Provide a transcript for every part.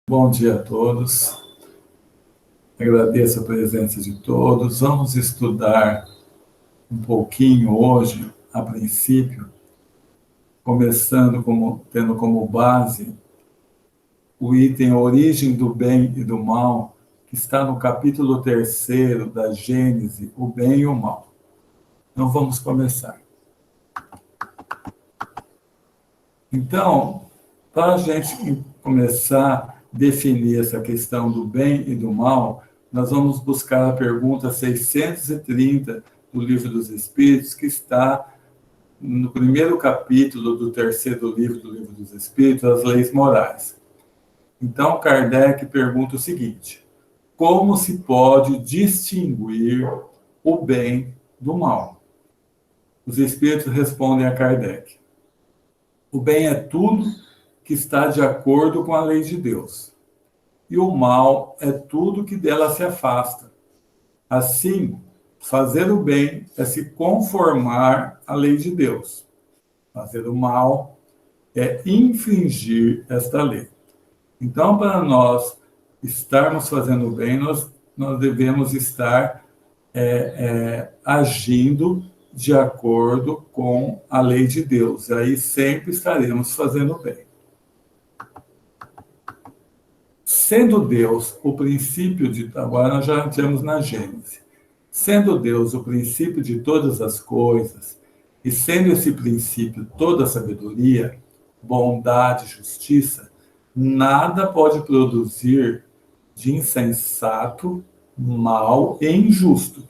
Bom dia a todos. Agradeço a presença de todos. Vamos estudar um pouquinho hoje, a princípio, tendo como base o item Origem do Bem e do Mal, que está no capítulo 3º da Gênese, o bem e o mal. Então, vamos começar. Então, para a gente começar a definir essa questão do bem e do mal, nós vamos buscar a pergunta 630 do Livro dos Espíritos, que está no primeiro capítulo do 3º livro do Livro dos Espíritos, as leis morais. Então, Kardec pergunta o seguinte: como se pode distinguir o bem do mal? Os Espíritos respondem a Kardec: o bem é tudo que está de acordo com a lei de Deus, e o mal é tudo que dela se afasta. Assim, fazer o bem é se conformar à lei de Deus. Fazer o mal é infringir esta lei. Então, para nós estarmos fazendo o bem, nós devemos estar agindo de acordo com a lei de Deus. Aí sempre estaremos fazendo o bem. Sendo Deus o princípio de... Agora nós já entramos na Gênese. Sendo Deus o princípio de todas as coisas, e sendo esse princípio toda a sabedoria, bondade e justiça, nada pode produzir de insensato, mal e injusto.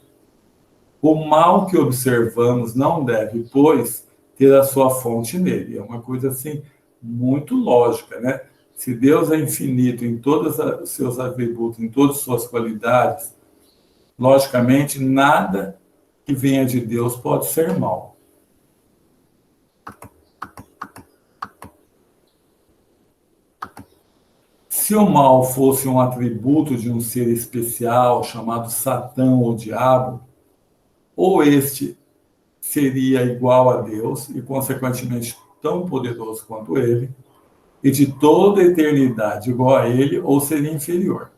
O mal que observamos não deve, pois, ter a sua fonte nele. É uma coisa assim muito lógica, né? Se Deus é infinito em todos os seus atributos, em todas as suas qualidades, logicamente, nada que venha de Deus pode ser mal. Se o mal fosse um atributo de um ser especial, chamado Satã ou Diabo, ou este seria igual a Deus e, consequentemente, tão poderoso quanto ele, e de toda a eternidade igual a ele, ou seria inferior.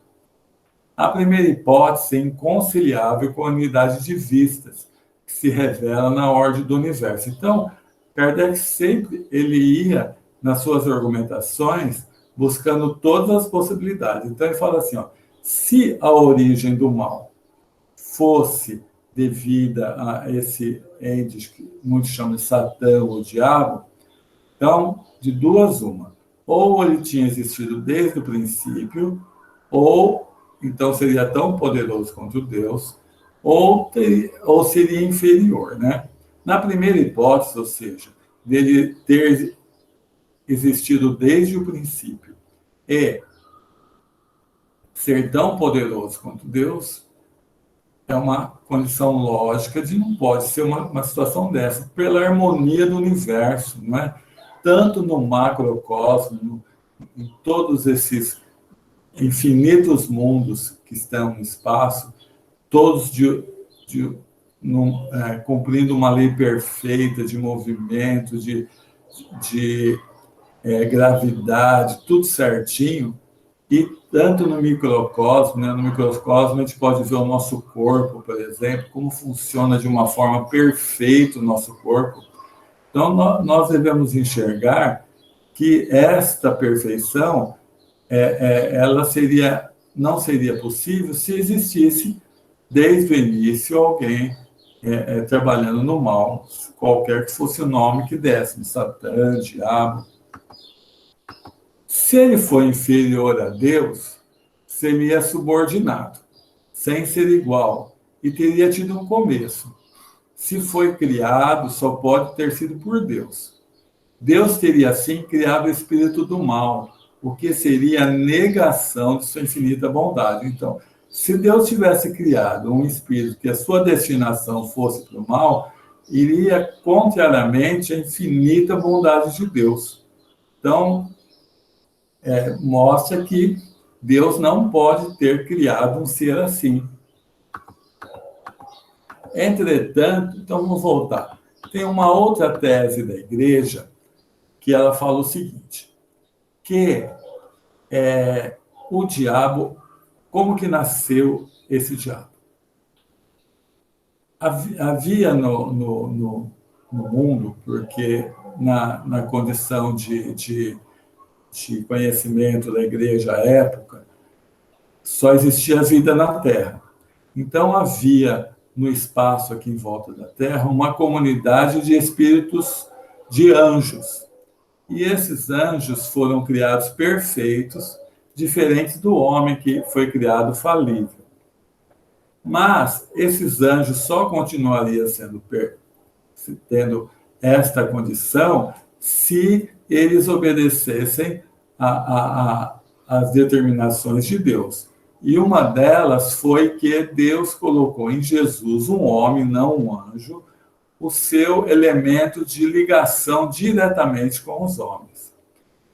A primeira hipótese é inconciliável com a unidade de vistas, que se revela na ordem do universo. Então, Kardec sempre ele ia, nas suas argumentações, buscando todas as possibilidades. Então, ele fala assim, se a origem do mal fosse devida a esse ente que muitos chamam de Satã ou Diabo, então, de duas uma. Ou ele tinha existido desde o princípio, ou então seria tão poderoso quanto Deus, ou seria inferior, né? Na primeira hipótese, ou seja, dele ter existido desde o princípio e ser tão poderoso quanto Deus, é uma condição lógica de não pode ser uma situação dessa, pela harmonia do universo, não é? Tanto no macrocosmo, em todos esses infinitos mundos que estão no espaço, todos cumprindo uma lei perfeita de movimento, de gravidade, tudo certinho, e tanto no microcosmo, né? No microcosmo a gente pode ver o nosso corpo, por exemplo, como funciona de uma forma perfeita o nosso corpo. Então, nós devemos enxergar que esta perfeição ela não seria possível se existisse, desde o início, alguém trabalhando no mal, qualquer que fosse o nome que desse, Satã, Diabo. Se ele for inferior a Deus, seria subordinado, sem ser igual, e teria tido um começo. Se foi criado, só pode ter sido por Deus. Deus teria, assim, criado o espírito do mal, o que seria a negação de sua infinita bondade. Então, se Deus tivesse criado um espírito que a sua destinação fosse para o mal, iria contrariamente à infinita bondade de Deus. Então, mostra que Deus não pode ter criado um ser assim. Entretanto, então vamos voltar. Tem uma outra tese da igreja que ela fala o seguinte, que o diabo, como que nasceu esse diabo? Havia no mundo, porque na condição de conhecimento da igreja à época, só existia vida na Terra. Então havia no espaço aqui em volta da Terra uma comunidade de espíritos de anjos. E esses anjos foram criados perfeitos, diferentes do homem que foi criado falível. Mas esses anjos só continuariam tendo esta condição se eles obedecessem às determinações de Deus. E uma delas foi que Deus colocou em Jesus um homem, não um anjo, o seu elemento de ligação diretamente com os homens.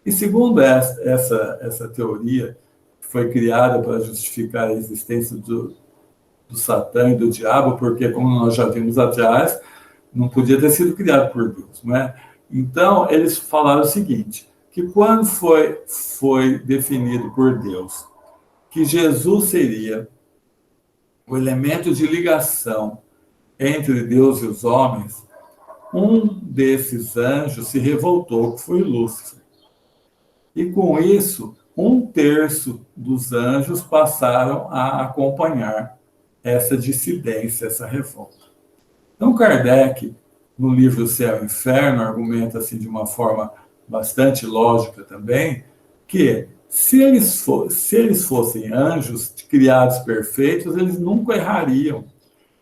E segundo essa teoria, que foi criada para justificar a existência do Satã e do diabo, porque, como nós já vimos atrás, não podia ter sido criado por Deus, não é? Então, eles falaram o seguinte, que quando foi definido por Deus que Jesus seria o elemento de ligação entre Deus e os homens, um desses anjos se revoltou, que foi Lúcifer. E com isso, 1/3 dos anjos passaram a acompanhar essa dissidência, essa revolta. Então, Kardec, no livro Céu e Inferno, argumenta assim, de uma forma bastante lógica também, que se eles fossem anjos criados perfeitos, eles nunca errariam.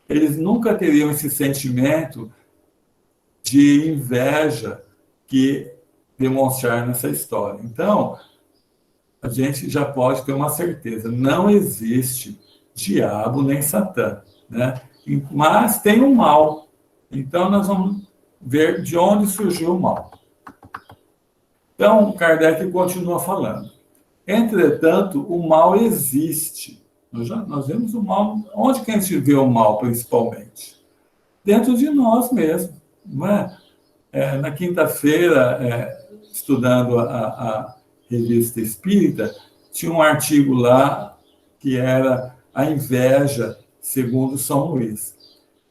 Eles nunca teriam esse sentimento de inveja que demonstrar nessa história. Então, a gente já pode ter uma certeza, não existe diabo nem Satã, né? Mas tem o mal. Então, nós vamos ver de onde surgiu o mal. Então, Kardec continua falando. Entretanto, o mal existe. Nós vemos o mal. Onde que a gente vê o mal, principalmente? Dentro de nós mesmos. Não é? Na quinta-feira, estudando a Revista Espírita, tinha um artigo lá que era a inveja, segundo São Luís.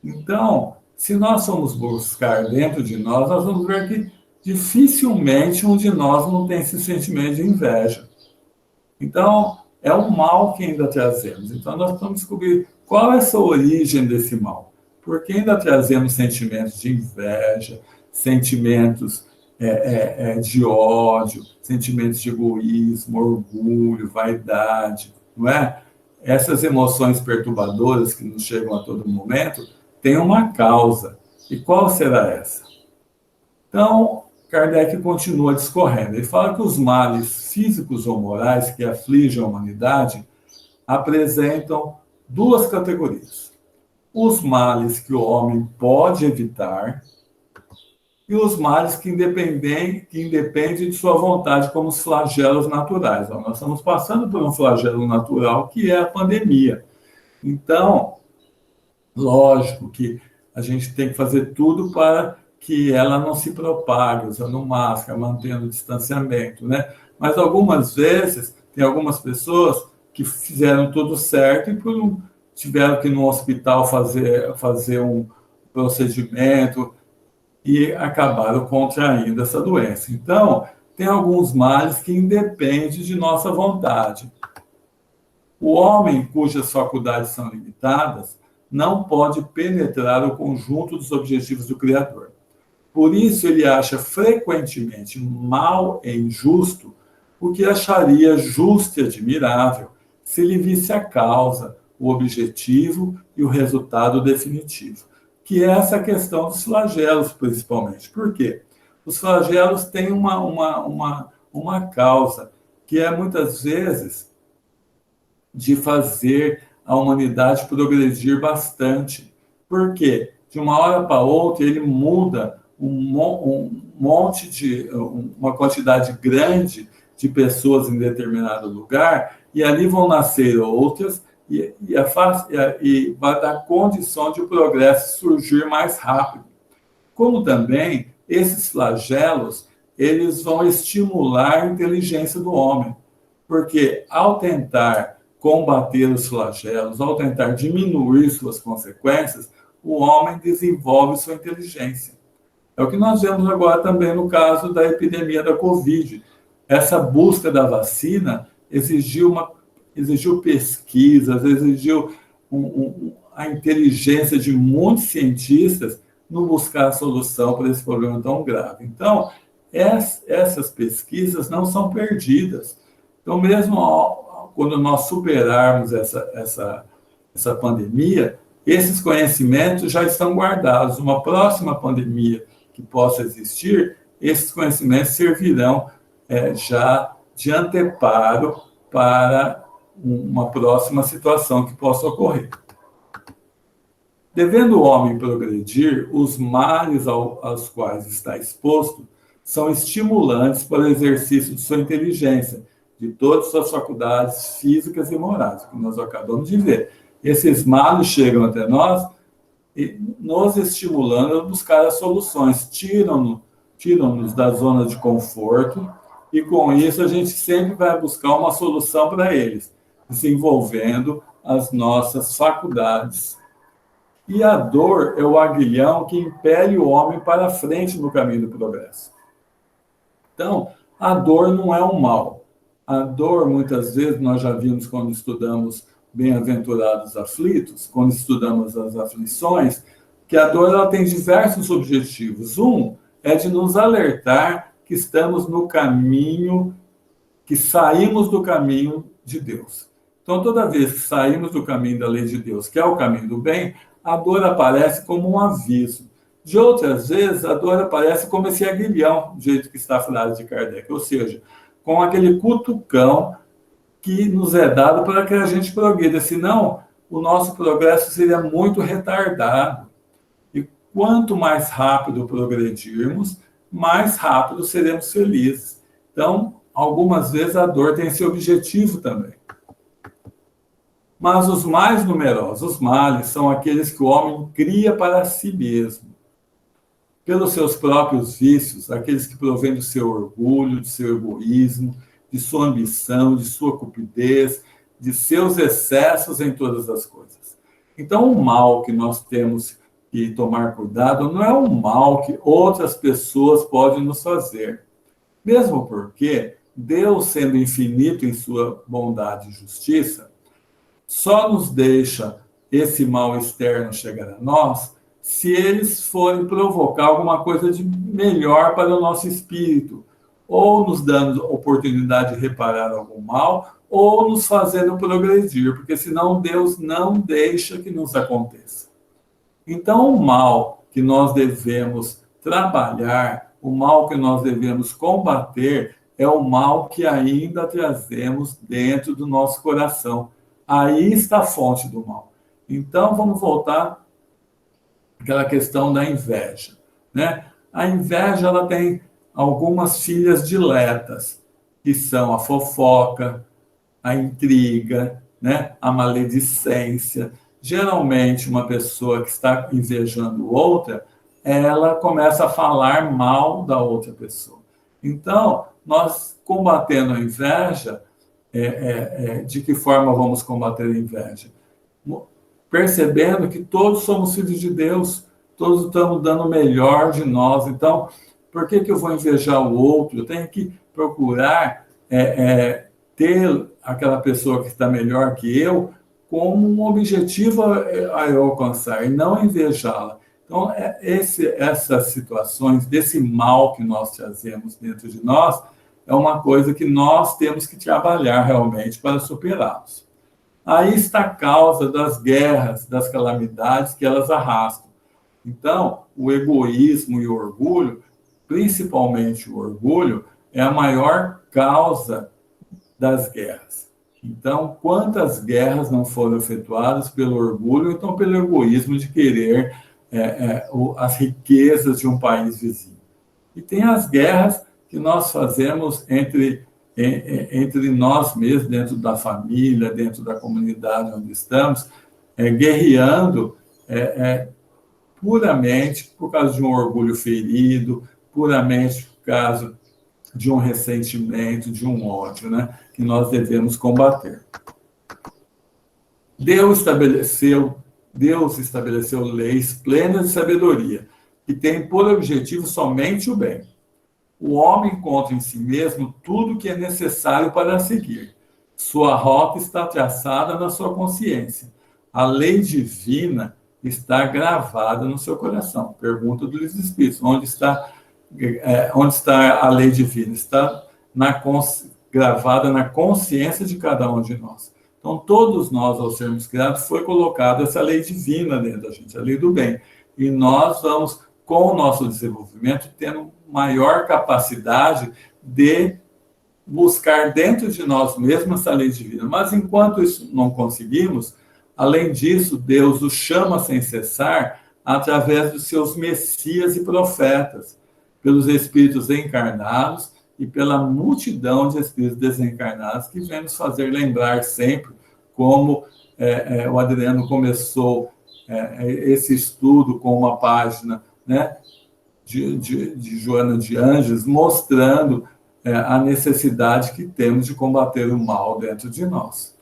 Então, se nós formos buscar dentro de nós, nós vamos ver que dificilmente um de nós não tem esse sentimento de inveja. Então, é um mal que ainda trazemos. Então, nós precisamos descobrir qual é essa origem desse mal. Por que ainda trazemos sentimentos de inveja, sentimentos de ódio, sentimentos de egoísmo, orgulho, vaidade, não é? Essas emoções perturbadoras que nos chegam a todo momento têm uma causa. E qual será essa? Então, Kardec continua discorrendo. Ele fala que os males físicos ou morais que afligem a humanidade apresentam duas categorias. Os males que o homem pode evitar e os males que independem de sua vontade, como os flagelos naturais. Então, nós estamos passando por um flagelo natural, que é a pandemia. Então, lógico que a gente tem que fazer tudo para que ela não se propague, usando máscara, mantendo o distanciamento, né? Mas algumas vezes, tem algumas pessoas que fizeram tudo certo e tiveram que ir no hospital fazer um procedimento e acabaram contraindo essa doença. Então, tem alguns males que independem de nossa vontade. O homem cujas faculdades são limitadas não pode penetrar o conjunto dos objetivos do Criador. Por isso, ele acha frequentemente mal e injusto o que acharia justo e admirável se lhe visse a causa, o objetivo e o resultado definitivo, que é essa questão dos flagelos, principalmente. Por quê? Os flagelos têm uma causa, que é, muitas vezes, de fazer a humanidade progredir bastante. Por quê? De uma hora para outra, ele muda uma quantidade grande de pessoas em determinado lugar, e ali vão nascer outras, e vai dar condição de o progresso surgir mais rápido. Como também, esses flagelos, eles vão estimular a inteligência do homem, Porque ao tentar combater os flagelos, ao tentar diminuir suas consequências, o homem desenvolve sua inteligência. É o que nós vemos agora também no caso da epidemia da Covid. Essa busca da vacina exigiu pesquisas, exigiu a inteligência de muitos cientistas no buscar a solução para esse problema tão grave. Então, essas pesquisas não são perdidas. Então, mesmo quando nós superarmos essa pandemia, esses conhecimentos já estão guardados. Uma próxima pandemia que possa existir, esses conhecimentos servirão já de anteparo para uma próxima situação que possa ocorrer. Devendo o homem progredir, os males aos quais está exposto são estimulantes para o exercício de sua inteligência, de todas as suas faculdades físicas e morais, que nós acabamos de ver. Esses males chegam até nós e nos estimulando a buscar as soluções, tiram-nos da zona de conforto, e com isso a gente sempre vai buscar uma solução para eles, desenvolvendo as nossas faculdades. E a dor é o aguilhão que impele o homem para frente no caminho do progresso. Então, a dor não é um mal. A dor, muitas vezes, nós já vimos quando estudamos Bem-aventurados aflitos, quando estudamos as aflições, que a dor ela tem diversos objetivos. Um é de nos alertar que estamos no caminho, que saímos do caminho de Deus. Então, toda vez que saímos do caminho da lei de Deus, que é o caminho do bem, a dor aparece como um aviso. De outras vezes, a dor aparece como esse aguilhão, do jeito que está a frase de Kardec, ou seja, com aquele cutucão que nos é dado para que a gente progrida, senão o nosso progresso seria muito retardado. E quanto mais rápido progredirmos, mais rápido seremos felizes. Então, algumas vezes a dor tem esse objetivo também. Mas os mais numerosos males são aqueles que o homem cria para si mesmo, pelos seus próprios vícios, aqueles que provêm do seu orgulho, do seu egoísmo, de sua ambição, de sua cupidez, de seus excessos em todas as coisas. Então, o mal que nós temos que tomar cuidado não é um mal que outras pessoas podem nos fazer. Mesmo porque Deus, sendo infinito em sua bondade e justiça, só nos deixa esse mal externo chegar a nós se eles forem provocar alguma coisa de melhor para o nosso espírito, ou nos dando oportunidade de reparar algum mal, ou nos fazendo progredir, porque senão Deus não deixa que nos aconteça. Então, o mal que nós devemos trabalhar, o mal que nós devemos combater, é o mal que ainda trazemos dentro do nosso coração. Aí está a fonte do mal. Então, vamos voltar àquela questão da inveja, né? A inveja, ela tem algumas filhas diletas, que são a fofoca, a intriga, né? A maledicência. Geralmente, uma pessoa que está invejando outra, ela começa a falar mal da outra pessoa. Então, nós combatendo a inveja, de que forma vamos combater a inveja? Percebendo que todos somos filhos de Deus, todos estamos dando o melhor de nós. Então, por que eu vou invejar o outro? Eu tenho que procurar ter aquela pessoa que está melhor que eu como um objetivo a eu alcançar, e não invejá-la. Então, essas situações, desse mal que nós trazemos dentro de nós, é uma coisa que nós temos que trabalhar realmente para superá-los. Aí está a causa das guerras, das calamidades que elas arrastam. Então, o egoísmo e o orgulho, principalmente o orgulho, é a maior causa das guerras. Então, quantas guerras não foram efetuadas pelo orgulho, então pelo egoísmo de querer as riquezas de um país vizinho. E tem as guerras que nós fazemos entre nós mesmos, dentro da família, dentro da comunidade onde estamos, guerreando puramente por causa de um orgulho ferido, puramente por causa de um ressentimento, de um ódio, né, que nós devemos combater. Deus estabeleceu leis plenas de sabedoria, que têm por objetivo somente o bem. O homem encontra em si mesmo tudo o que é necessário para seguir. Sua rota está traçada na sua consciência. A lei divina está gravada no seu coração. Pergunta do Livro dos Espíritos. Onde está a lei divina? Está gravada na consciência de cada um de nós. Então, todos nós, ao sermos criados, foi colocada essa lei divina dentro da gente, a lei do bem. E nós vamos, com o nosso desenvolvimento, tendo maior capacidade de buscar dentro de nós mesmos essa lei divina. Mas, enquanto isso não conseguimos, além disso, Deus os chama sem cessar através dos seus messias e profetas, pelos espíritos encarnados e pela multidão de espíritos desencarnados que vem nos fazer lembrar sempre como o Adriano começou esse estudo com uma página, né, de Joana de Ângeles, mostrando a necessidade que temos de combater o mal dentro de nós.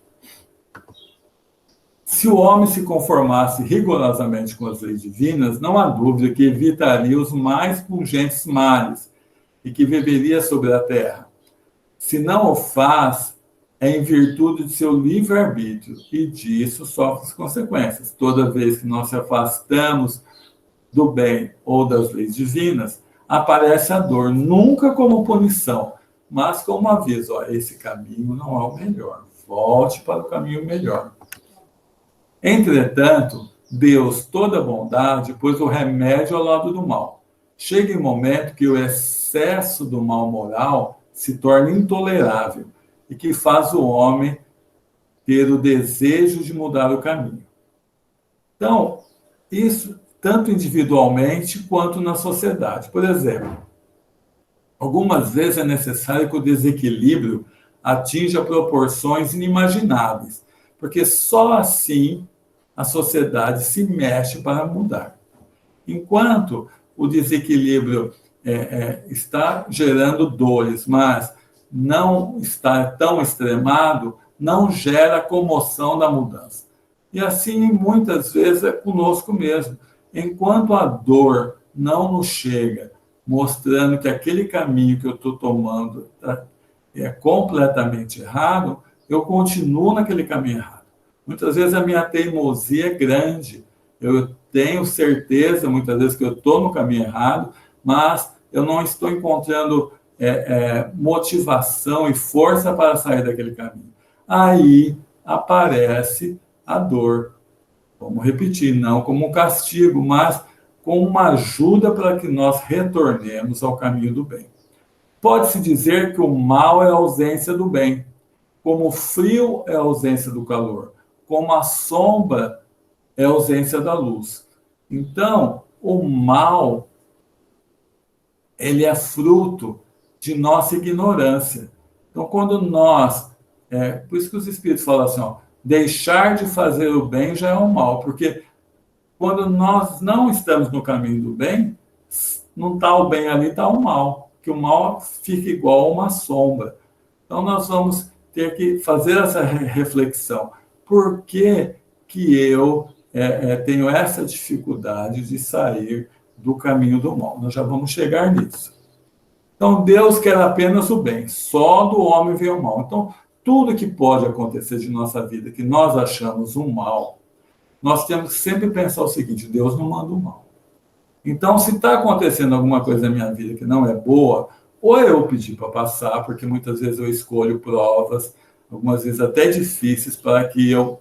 Se o homem se conformasse rigorosamente com as leis divinas, não há dúvida que evitaria os mais pungentes males e que viveria sobre a terra. Se não o faz, é em virtude de seu livre-arbítrio, e disso sofre as consequências. Toda vez que nós se afastamos do bem ou das leis divinas, aparece a dor, nunca como punição, mas como aviso. Esse caminho não é o melhor, volte para o caminho melhor. Entretanto, Deus, toda bondade, pôs o remédio ao lado do mal. Chega um momento que o excesso do mal moral se torna intolerável e que faz o homem ter o desejo de mudar o caminho. Então, isso tanto individualmente quanto na sociedade. Por exemplo, algumas vezes é necessário que o desequilíbrio atinja proporções inimagináveis, porque só assim a sociedade se mexe para mudar. Enquanto o desequilíbrio está gerando dores, mas não está tão extremado, não gera comoção da mudança. E assim, muitas vezes, é conosco mesmo. Enquanto a dor não nos chega, mostrando que aquele caminho que eu estou tomando é completamente errado, eu continuo naquele caminho errado. Muitas vezes a minha teimosia é grande. Eu tenho certeza, muitas vezes, que eu estou no caminho errado, mas eu não estou encontrando motivação e força para sair daquele caminho. Aí aparece a dor. Vamos repetir, não como um castigo, mas como uma ajuda para que nós retornemos ao caminho do bem. Pode-se dizer que o mal é a ausência do bem, como o frio é a ausência do calor, como a sombra é a ausência da luz. Então, o mal, ele é fruto de nossa ignorância. Então, quando nós... por isso que os espíritos falam assim, deixar de fazer o bem já é um mal, porque quando nós não estamos no caminho do bem, não está o bem ali, está o mal, que o mal fica igual a uma sombra. Então, nós vamos ter que fazer essa reflexão. Por que eu tenho essa dificuldade de sair do caminho do mal? Nós já vamos chegar nisso. Então, Deus quer apenas o bem, só do homem vem o mal. Então, tudo que pode acontecer de nossa vida, que nós achamos um mal, nós temos que sempre pensar o seguinte: Deus não manda o mal. Então, se está acontecendo alguma coisa na minha vida que não é boa, ou eu pedir para passar, porque muitas vezes eu escolho provas, algumas vezes até difíceis, para que eu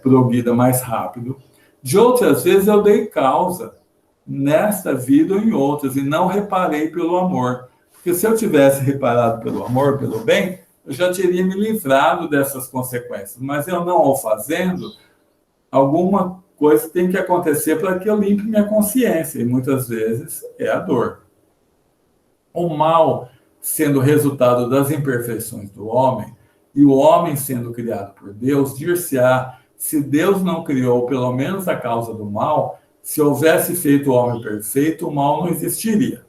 progrida mais rápido. De outras vezes eu dei causa, nesta vida ou em outras, e não reparei pelo amor. Porque se eu tivesse reparado pelo amor, pelo bem, eu já teria me livrado dessas consequências. Mas eu não o fazendo, alguma coisa tem que acontecer para que eu limpe minha consciência, e muitas vezes é a dor. O mal sendo resultado das imperfeições do homem, e o homem sendo criado por Deus, dir-se-á, se Deus não criou pelo menos a causa do mal, se houvesse feito o homem perfeito, o mal não existiria.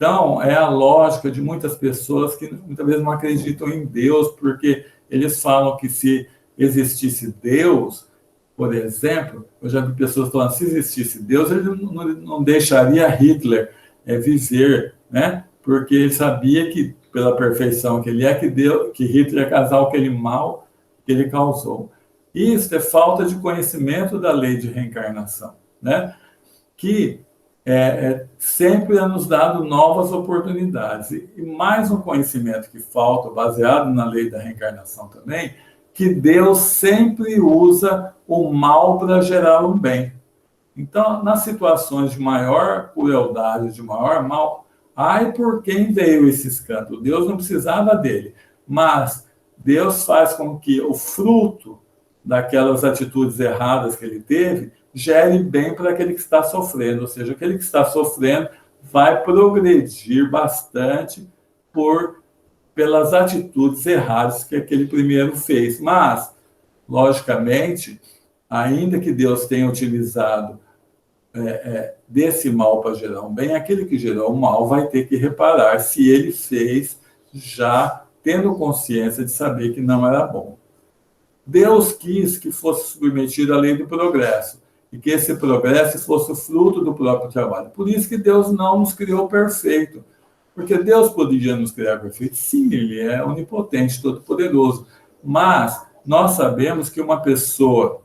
Então, é a lógica de muitas pessoas que muitas vezes não acreditam em Deus, porque eles falam que se existisse Deus, por exemplo, eu já vi pessoas falando, se existisse Deus, ele não deixaria Hitler viver, né? Porque ele sabia que, pela perfeição que ele é, que Hitler ia causar aquele mal que ele causou. Isso é falta de conhecimento da lei de reencarnação, né? Que sempre é nos dado novas oportunidades. E mais um conhecimento que falta, baseado na lei da reencarnação também, que Deus sempre usa o mal para gerar um bem. Então, nas situações de maior crueldade, de maior mal, ai por quem veio esse escândalo? Deus não precisava dele, mas Deus faz com que o fruto daquelas atitudes erradas que ele teve gere bem para aquele que está sofrendo, ou seja, aquele que está sofrendo vai progredir bastante pelas atitudes erradas que aquele primeiro fez. Mas, logicamente, ainda que Deus tenha utilizado desse mal para gerar um bem, aquele que gerou o mal vai ter que reparar se ele fez já tendo consciência de saber que não era bom. Deus quis que fosse submetido à lei do progresso e que esse progresso fosse o fruto do próprio trabalho. Por isso que Deus não nos criou perfeito, porque Deus podia nos criar perfeito. Sim, ele é onipotente, todo-poderoso, mas nós sabemos que uma pessoa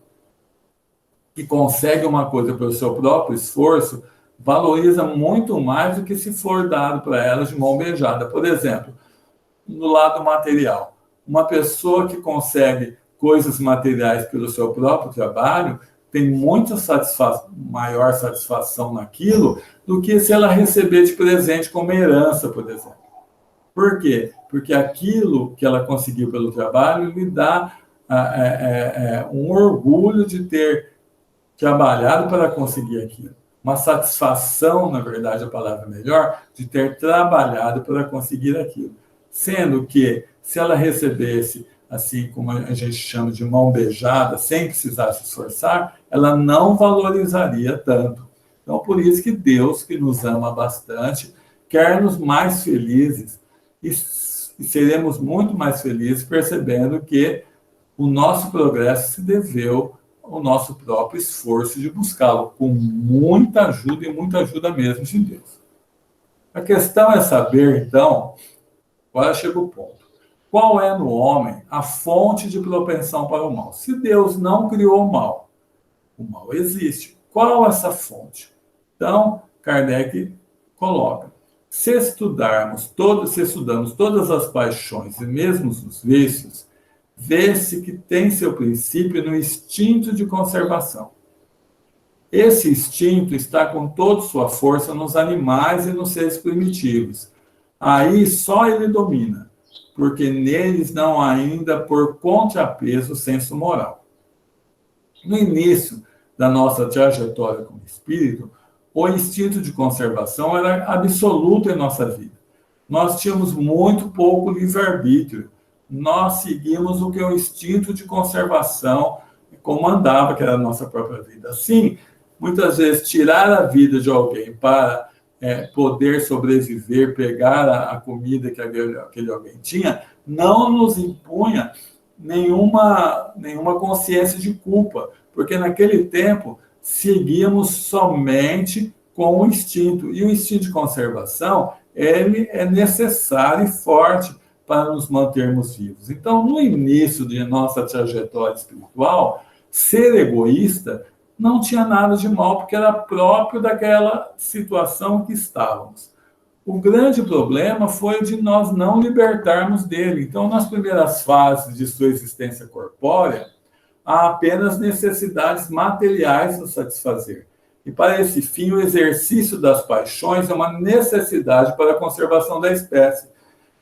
que consegue uma coisa pelo seu próprio esforço valoriza muito mais do que se for dado para ela de mão beijada. Por exemplo, no lado material, uma pessoa que consegue coisas materiais pelo seu próprio trabalho tem muita maior satisfação naquilo do que se ela receber de presente como herança, por exemplo. Por quê? Porque aquilo que ela conseguiu pelo trabalho lhe dá um orgulho de ter trabalhado para conseguir aquilo. Uma satisfação, na verdade, a palavra melhor, de ter trabalhado para conseguir aquilo. Sendo que, se ela recebesse, assim como a gente chama de mão beijada, sem precisar se esforçar, ela não valorizaria tanto. Então, por isso que Deus, que nos ama bastante, quer-nos mais felizes e seremos muito mais felizes percebendo que o nosso progresso se deveu ao nosso próprio esforço de buscá-lo, com muita ajuda e muita ajuda mesmo de Deus. A questão é saber, então, agora chega o ponto. Qual é no homem a fonte de propensão para o mal? Se Deus não criou o mal existe. Qual é essa fonte? Então, Kardec coloca: se estudamos todas as paixões e mesmo os vícios, vê-se que tem seu princípio no instinto de conservação. Esse instinto está com toda sua força nos animais e nos seres primitivos. Aí só ele domina, porque neles não há ainda por contrapeso o senso moral. No início da nossa trajetória como espírito, o instinto de conservação era absoluto em nossa vida. Nós tínhamos muito pouco livre-arbítrio. Nós seguimos o que o instinto de conservação comandava, que era a nossa própria vida. Assim, muitas vezes, tirar a vida de alguém para poder sobreviver, pegar a comida que aquele alguém tinha, não nos impunha nenhuma consciência de culpa, porque naquele tempo seguíamos somente com o instinto. E o instinto de conservação, ele é necessário e forte para nos mantermos vivos. Então, no início de nossa trajetória espiritual, ser egoísta não tinha nada de mal, porque era próprio daquela situação que estávamos. O grande problema foi de nós não libertarmos dele. Então, nas primeiras fases de sua existência corpórea, há apenas necessidades materiais a satisfazer. E para esse fim, o exercício das paixões é uma necessidade para a conservação da espécie.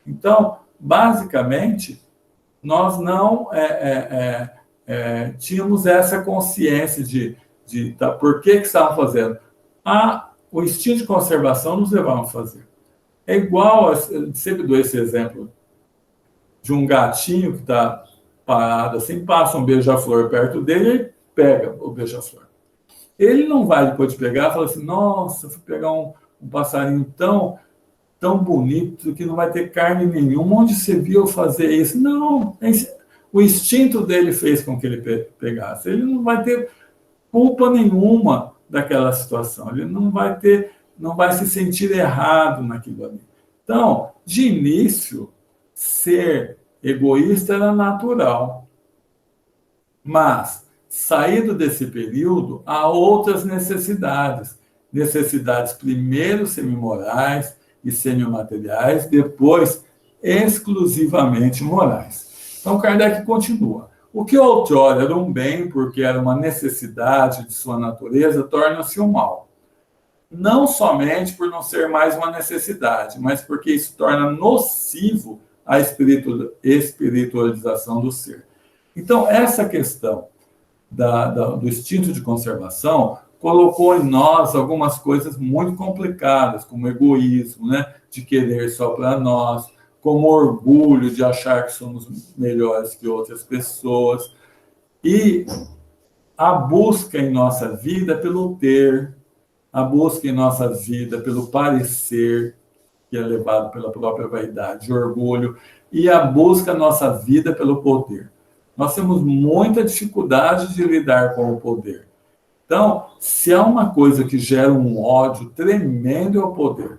Então, basicamente, nós não tínhamos essa consciência de por que estávamos fazendo. O instinto de conservação nos levava a fazer. É igual, eu sempre dou esse exemplo de um gatinho que está parado assim, passa um beija-flor perto dele e pega o beija-flor. Ele não vai depois de pegar e fala assim, nossa, fui pegar um passarinho tão tão bonito que não vai ter carne nenhuma. Onde você viu fazer isso? Não, o instinto dele fez com que ele pegasse. Ele não vai ter culpa nenhuma daquela situação. Ele não vai se sentir errado naquilo ali. Então, de início, ser egoísta era natural. Mas, saído desse período, há outras necessidades. Necessidades primeiro semimorais e semimateriais, depois exclusivamente morais. Então, Kardec continua. O que outrora era um bem, porque era uma necessidade de sua natureza, torna-se um mal. Não somente por não ser mais uma necessidade, mas porque isso torna nocivo a espiritualização do ser. Então, essa questão do instinto de conservação colocou em nós algumas coisas muito complicadas, como egoísmo, né? De querer só para nós, como orgulho de achar que somos melhores que outras pessoas, e a busca em nossa vida pelo ter, a busca em nossa vida pelo parecer, que é levado pela própria vaidade, orgulho, e a busca na nossa vida pelo poder. Nós temos muita dificuldade de lidar com o poder. Então, se há uma coisa que gera um ódio tremendo é o poder.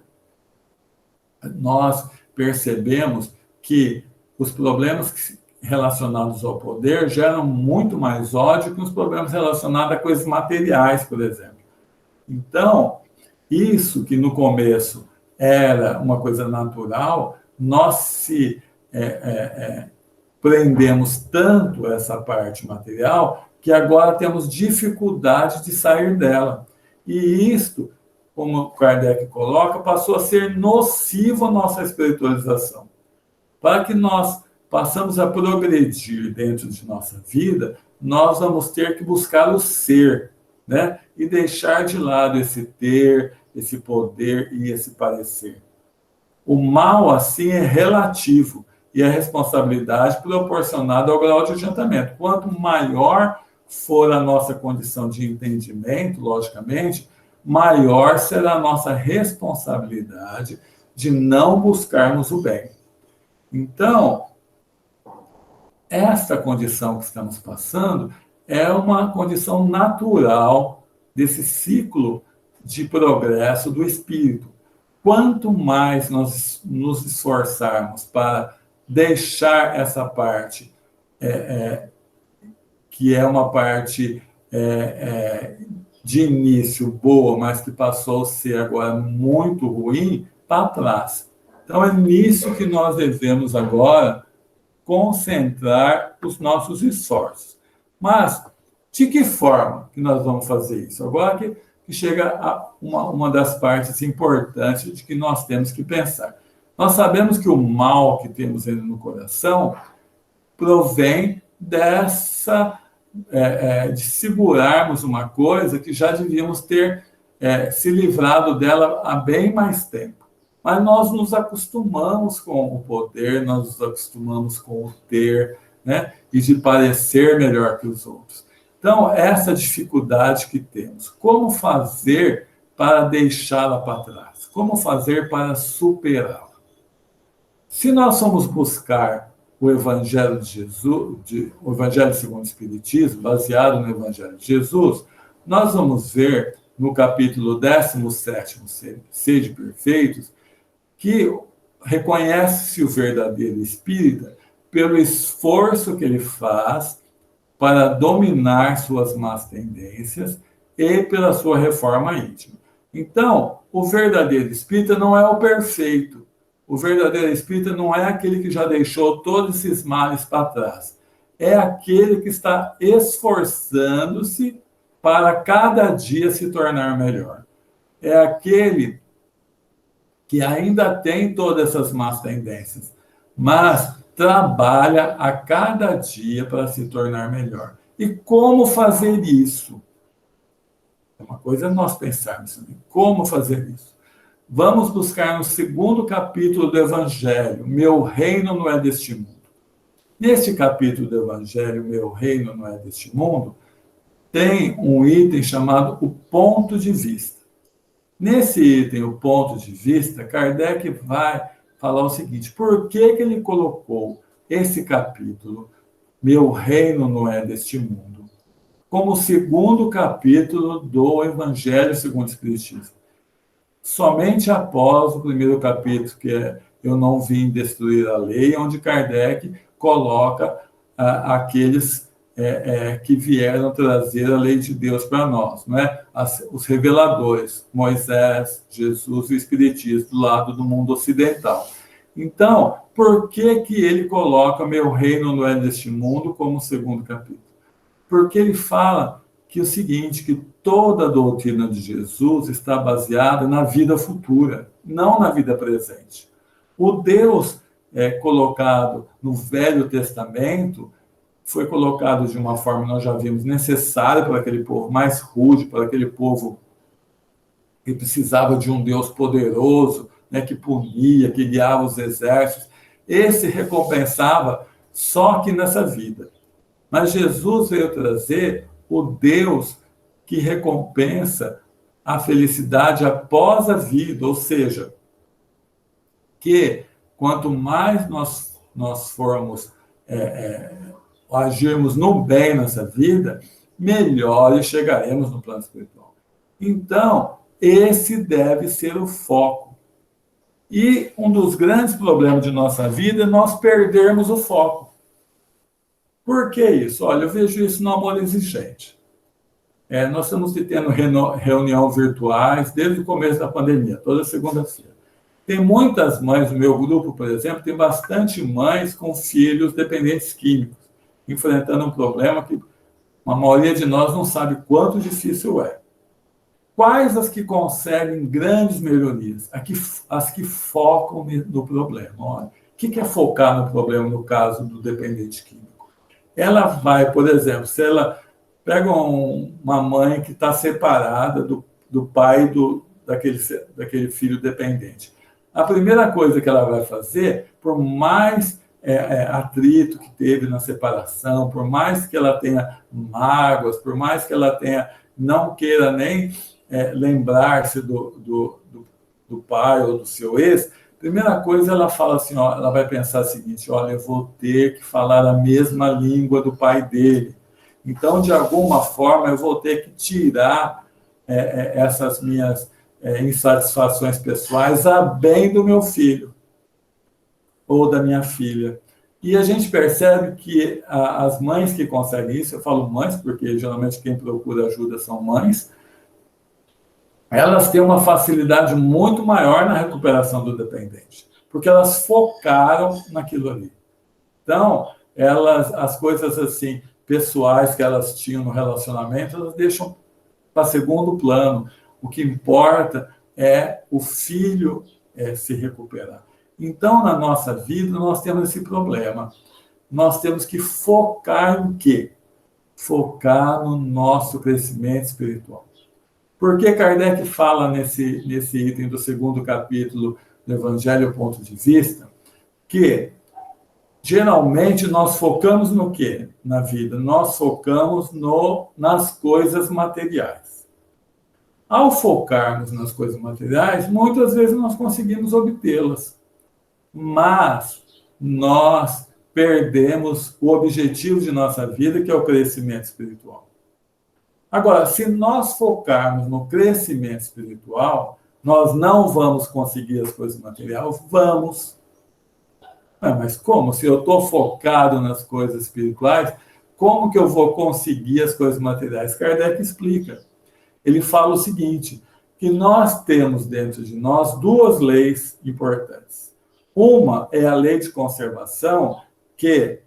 Nós percebemos que os problemas relacionados ao poder geram muito mais ódio que os problemas relacionados a coisas materiais, por exemplo. Então, isso que no começo era uma coisa natural, nós se prendemos tanto essa parte material que agora temos dificuldade de sair dela. E isto, como Kardec coloca, passou a ser nocivo à nossa espiritualização. Para que nós possamos a progredir dentro de nossa vida, nós vamos ter que buscar o ser, né? E deixar de lado esse ter, esse poder e esse parecer. O mal, assim, é relativo e a responsabilidade proporcionada ao grau de adiantamento. Quanto maior for a nossa condição de entendimento, logicamente, maior será a nossa responsabilidade de não buscarmos o bem. Então, esta condição que estamos passando é uma condição natural desse ciclo de progresso do espírito. Quanto mais nós nos esforçarmos para deixar essa parte, que é uma parte de início boa, mas que passou a ser agora muito ruim, para trás. Então, é nisso que nós devemos agora concentrar os nossos esforços. Mas, de que forma que nós vamos fazer isso? Agora que chega a uma das partes importantes de que nós temos que pensar. Nós sabemos que o mal que temos no coração provém dessa de segurarmos uma coisa que já devíamos ter se livrado dela há bem mais tempo. Mas nós nos acostumamos com o poder, nós nos acostumamos com o ter, né? E de parecer melhor que os outros. Então, essa dificuldade que temos, como fazer para deixá-la para trás? Como fazer para superá-la? Se nós formos buscar o Evangelho de Jesus, o Evangelho segundo o Espiritismo, baseado no Evangelho de Jesus, nós vamos ver no capítulo 17, Sede Perfeitos, que reconhece-se o verdadeiro espírita pelo esforço que ele faz para dominar suas más tendências e pela sua reforma íntima. Então, o verdadeiro espírita não é o perfeito. O verdadeiro espírita não é aquele que já deixou todos esses males para trás. É aquele que está esforçando-se para cada dia se tornar melhor. É aquele que ainda tem todas essas más tendências, mas trabalha a cada dia para se tornar melhor. E como fazer isso? É uma coisa nós pensarmos também. Como fazer isso? Vamos buscar no segundo capítulo do Evangelho, Meu Reino Não É Deste Mundo. Neste capítulo do Evangelho, Meu Reino Não É Deste Mundo, tem um item chamado o ponto de vista. Nesse item, o ponto de vista, Kardec vai falar o seguinte: por que ele colocou esse capítulo, Meu Reino Não É Deste Mundo, como o segundo capítulo do Evangelho segundo o Espiritismo? Somente após o primeiro capítulo, que é Eu Não Vim Destruir a Lei, onde Kardec coloca aqueles que vieram trazer a lei de Deus para nós, não é? Os reveladores, Moisés, Jesus e o Espiritismo, do lado do mundo ocidental. Então, por que ele coloca Meu Reino Não É Deste Mundo como segundo capítulo? Porque ele fala que o seguinte, que toda a doutrina de Jesus está baseada na vida futura, não na vida presente. O Deus colocado no Velho Testamento foi colocado de uma forma, nós já vimos, necessária para aquele povo mais rude, para aquele povo que precisava de um Deus poderoso, né, que punia, que guiava os exércitos. Esse recompensava só aqui nessa vida. Mas Jesus veio trazer o Deus que recompensa a felicidade após a vida, ou seja, que quanto mais nós formos agirmos no bem nessa vida, melhor chegaremos no plano espiritual. Então, esse deve ser o foco. E um dos grandes problemas de nossa vida é nós perdermos o foco. Por que isso? Olha, eu vejo isso no Amor Exigente. Nós estamos tendo reuniões virtuais desde o começo da pandemia, toda segunda-feira. Tem muitas mães, no meu grupo, por exemplo, tem bastante mães com filhos dependentes químicos, enfrentando um problema que a maioria de nós não sabe quanto difícil é. Quais as que conseguem grandes melhorias? As que focam no problema. Olha, o que é focar no problema no caso do dependente químico? Ela vai, por exemplo, se ela pega uma mãe que está separada do pai daquele filho dependente. A primeira coisa que ela vai fazer, por mais atrito que teve na separação, por mais que ela tenha mágoas, por mais que ela não queira nem lembrar-se do pai ou do seu ex, primeira coisa ela fala assim, ó, ela vai pensar o seguinte: olha, eu vou ter que falar a mesma língua do pai dele. Então, de alguma forma, eu vou ter que tirar essas minhas insatisfações pessoais a bem do meu filho ou da minha filha. E a gente percebe que as mães que conseguem isso, eu falo mães porque geralmente quem procura ajuda são mães, elas têm uma facilidade muito maior na recuperação do dependente, porque elas focaram naquilo ali. Então, as coisas assim pessoais que elas tinham no relacionamento, elas deixam para segundo plano. O que importa é o filho se recuperar. Então, na nossa vida, nós temos esse problema. Nós temos que focar em quê? Focar no nosso crescimento espiritual. Por que Kardec fala nesse item do segundo capítulo do Evangelho Ponto de Vista que geralmente nós focamos no quê na vida? Nós focamos nas coisas materiais. Ao focarmos nas coisas materiais, muitas vezes nós conseguimos obtê-las, mas nós perdemos o objetivo de nossa vida, que é o crescimento espiritual. Agora, se nós focarmos no crescimento espiritual, nós não vamos conseguir as coisas materiais? Vamos. Mas como? Se eu estou focado nas coisas espirituais, como que eu vou conseguir as coisas materiais? Kardec explica. Ele fala o seguinte, que nós temos dentro de nós duas leis importantes. Uma é a lei de conservação, que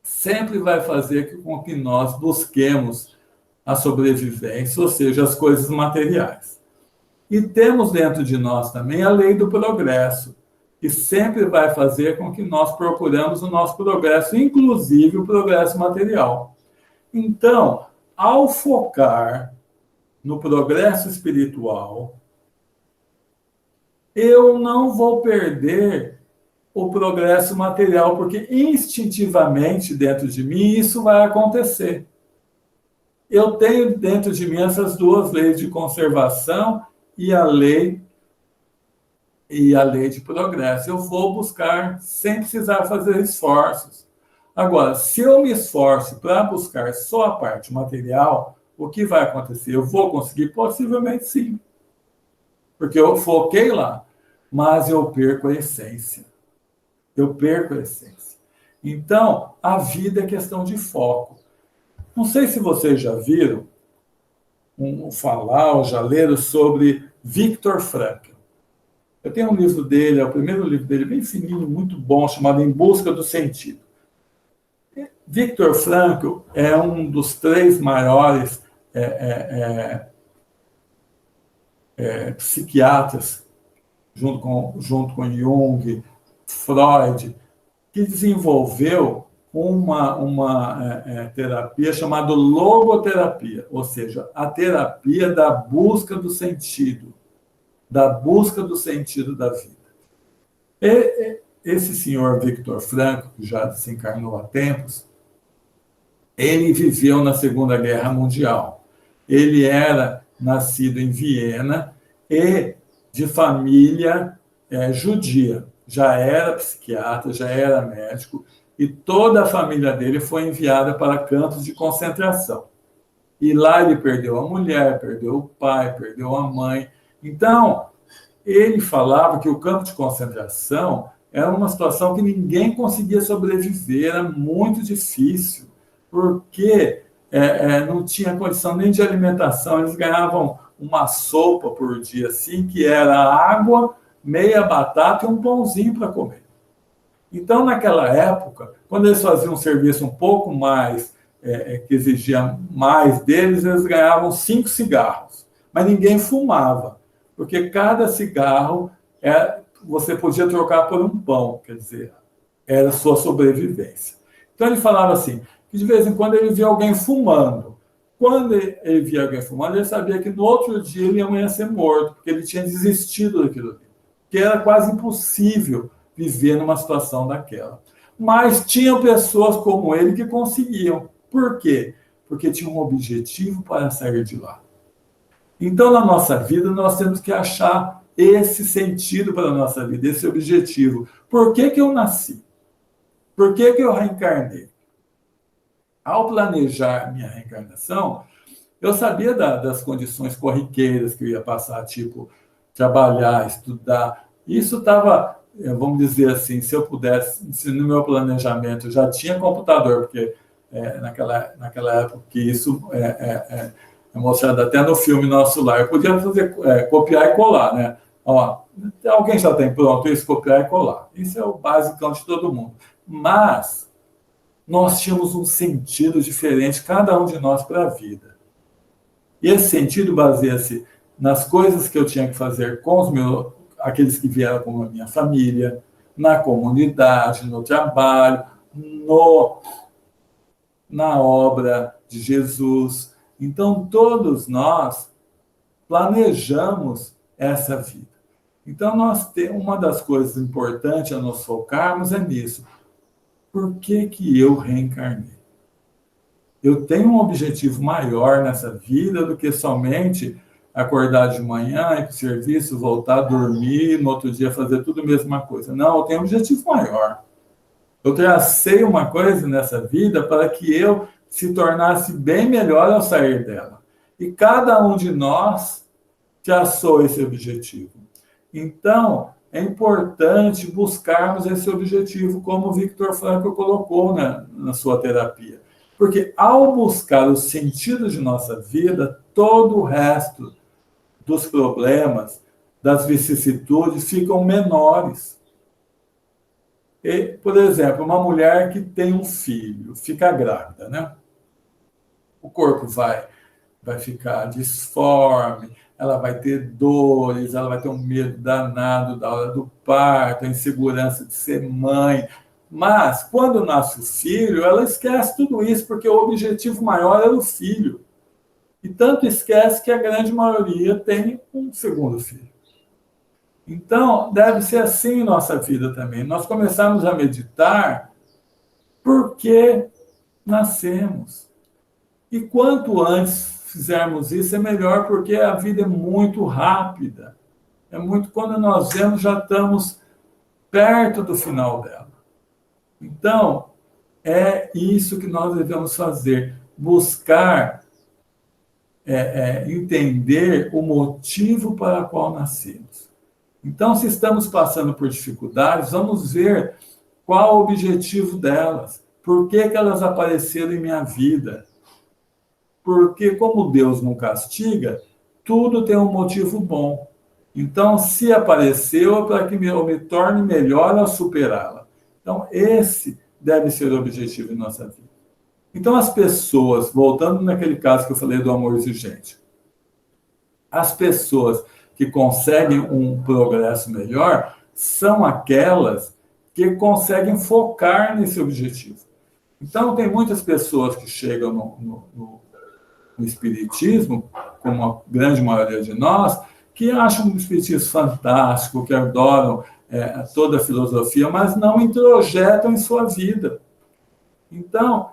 sempre vai fazer com que nós busquemos a sobrevivência, ou seja, as coisas materiais. E temos dentro de nós também a lei do progresso, que sempre vai fazer com que nós procuramos o nosso progresso, inclusive o progresso material. Então, ao focar no progresso espiritual, eu não vou perder o progresso material, porque instintivamente dentro de mim isso vai acontecer. Eu tenho dentro de mim essas duas leis de conservação e a lei de progresso. Eu vou buscar sem precisar fazer esforços. Agora, se eu me esforço para buscar só a parte material, o que vai acontecer? Eu vou conseguir? Possivelmente sim, porque eu foquei lá, mas eu perco a essência. Eu perco a essência. Então, a vida é questão de foco. Não sei se vocês já viram falar ou já leram sobre Viktor Frankl. Eu tenho um livro dele, é o primeiro livro dele, bem fininho, muito bom, chamado Em Busca do Sentido. Viktor Frankl é um dos 3 maiores psiquiatras, junto com Jung, Freud, que desenvolveu uma terapia chamada logoterapia, ou seja, a terapia da busca do sentido da vida. Esse senhor Viktor Frankl, que já desencarnou há tempos, ele viveu na Segunda Guerra Mundial. Ele era nascido em Viena e de família judia. Já era psiquiatra, já era médico, e toda a família dele foi enviada para campos de concentração. E lá ele perdeu a mulher, perdeu o pai, perdeu a mãe. Então, ele falava que o campo de concentração era uma situação que ninguém conseguia sobreviver, era muito difícil, porque não tinha condição nem de alimentação. Eles ganhavam uma sopa por dia, assim, que era água, meia batata e um pãozinho para comer. Então, naquela época, quando eles faziam um serviço um pouco mais, que exigia mais deles, eles ganhavam 5 cigarros. Mas ninguém fumava, porque cada cigarro você podia trocar por um pão, quer dizer, era a sua sobrevivência. Então, ele falava assim, que de vez em quando ele via alguém fumando. Quando ele via alguém fumando, ele sabia que no outro dia ele ia ser morto, porque ele tinha desistido daquilo ali, que era quase impossível viver numa situação daquela. Mas tinham pessoas como ele que conseguiam. Por quê? Porque tinham um objetivo para sair de lá. Então, na nossa vida, nós temos que achar esse sentido para a nossa vida, esse objetivo. Por que eu nasci? Por que eu reencarnei? Ao planejar minha reencarnação, eu sabia das condições corriqueiras que eu ia passar, tipo, trabalhar, estudar. Isso estava, vamos dizer assim, se eu pudesse, se no meu planejamento eu já tinha computador, porque naquela época que isso é mostrado até no filme Nosso Lar, eu podia fazer, copiar e colar, né? Ó, alguém já tem pronto isso, copiar e colar. Isso é o básico de todo mundo. Mas nós tínhamos um sentido diferente, cada um de nós, para a vida. E esse sentido baseia-se nas coisas que eu tinha que fazer com aqueles que vieram com a minha família, na comunidade, no trabalho, na obra de Jesus. Então, todos nós planejamos essa vida. Então, uma das coisas importantes a nos focarmos é nisso. Por que eu reencarnei? Eu tenho um objetivo maior nessa vida do que somente acordar de manhã, ir para o serviço, voltar a dormir, no outro dia fazer tudo a mesma coisa. Não, eu tenho um objetivo maior. Eu tracei uma coisa nessa vida para que eu se tornasse bem melhor ao sair dela. E cada um de nós traçou esse objetivo. Então, é importante buscarmos esse objetivo, como o Viktor Frankl colocou na sua terapia. Porque ao buscar o sentido de nossa vida, todo o resto dos problemas, das vicissitudes, ficam menores. E, por exemplo, uma mulher que tem um filho, fica grávida, né? O corpo vai ficar disforme, ela vai ter dores, ela vai ter um medo danado da hora do parto, a insegurança de ser mãe. Mas, quando nasce o filho, ela esquece tudo isso, porque o objetivo maior era o filho. E tanto esquece que a grande maioria tem um segundo filho. Então, deve ser assim em nossa vida também. Nós começamos a meditar porque nascemos. E quanto antes fizermos isso, é melhor, porque a vida é muito rápida. É muito, quando nós vemos, já estamos perto do final dela. Então, é isso que nós devemos fazer, buscar entender o motivo para o qual nascemos. Então, se estamos passando por dificuldades, vamos ver qual o objetivo delas, por que elas apareceram em minha vida. Porque, como Deus não castiga, tudo tem um motivo bom. Então, se apareceu, é para que eu me torne melhor ao superá-la. Então, esse deve ser o objetivo em nossa vida. Então, as pessoas, voltando naquele caso que eu falei do amor exigente, as pessoas que conseguem um progresso melhor são aquelas que conseguem focar nesse objetivo. Então, tem muitas pessoas que chegam no espiritismo, como a grande maioria de nós, que acham o espiritismo fantástico, que adoram toda a filosofia, mas não introjetam em sua vida. Então,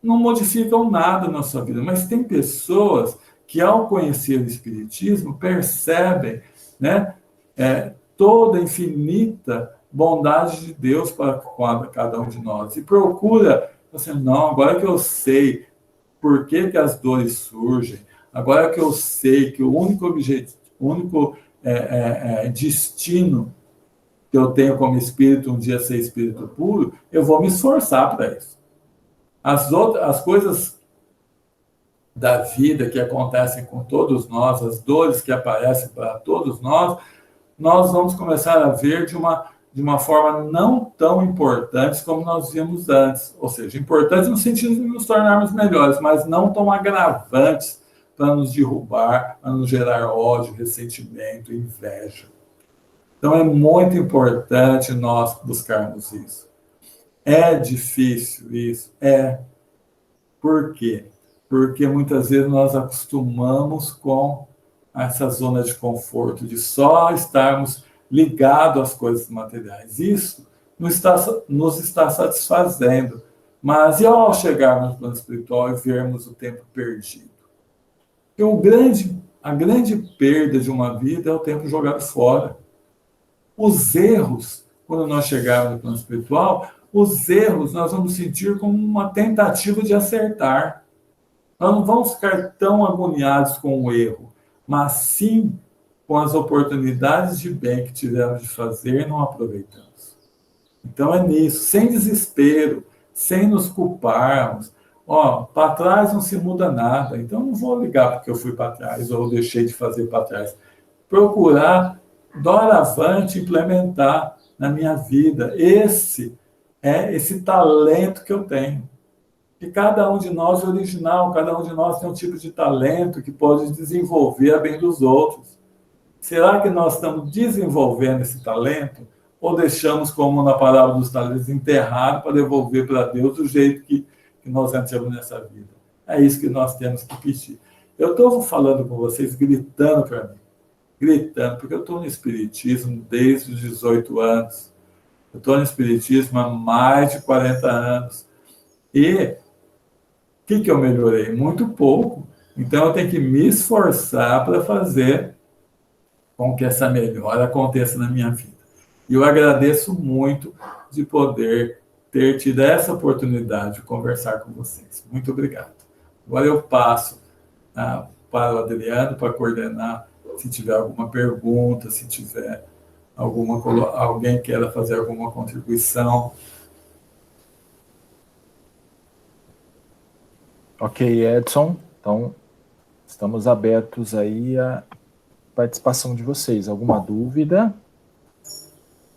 não modificam nada na sua vida, mas tem pessoas que, ao conhecer o espiritismo, percebem, né, toda a infinita bondade de Deus para cada um de nós e procura, assim, não, agora que eu sei por que as dores surgem, agora que eu sei que o único objetivo, o único destino que eu tenho como espírito, um dia ser espírito puro, eu vou me esforçar para isso. As coisas da vida que acontecem com todos nós, as dores que aparecem para todos nós vamos começar a ver de uma forma não tão importante como nós vimos antes. Ou seja, importantes no sentido de nos tornarmos melhores, mas não tão agravantes para nos derrubar, para nos gerar ódio, ressentimento, inveja. Então, é muito importante nós buscarmos isso. É difícil isso? Por quê? Porque muitas vezes nós acostumamos com essa zona de conforto, de só estarmos ligados às coisas materiais. Isso nos está satisfazendo. Mas e ao chegarmos no plano espiritual e vermos o tempo perdido? Porque a grande perda de uma vida é o tempo jogado fora. Os erros, quando nós chegarmos no plano espiritual, os erros nós vamos sentir como uma tentativa de acertar. Nós não vamos ficar tão agoniados com o erro, mas sim com as oportunidades de bem que tivemos de fazer e não aproveitamos. Então é nisso, sem desespero, sem nos culparmos. Para trás não se muda nada, então não vou ligar porque eu fui para trás ou deixei de fazer para trás. Procurar, doravante, implementar na minha vida esse talento que eu tenho. E cada um de nós é original, cada um de nós tem um tipo de talento que pode desenvolver a bem dos outros. Será que nós estamos desenvolvendo esse talento ou deixamos, como na parábola dos talentos, enterrado para devolver para Deus do jeito que nós entramos nessa vida? É isso que nós temos que pedir. Eu estou falando com vocês, gritando para mim. Gritando, porque eu estou no Espiritismo desde os 18 anos. Eu estou no Espiritismo há mais de 40 anos. E o que eu melhorei? Muito pouco. Então, eu tenho que me esforçar para fazer com que essa melhora aconteça na minha vida. E eu agradeço muito de poder ter tido essa oportunidade de conversar com vocês. Muito obrigado. Agora eu passo para o Adriano para coordenar, se tiver alguma pergunta, se tiver alguém queira fazer alguma contribuição. Ok, Edson. Então, estamos abertos aí à participação de vocês. Alguma dúvida?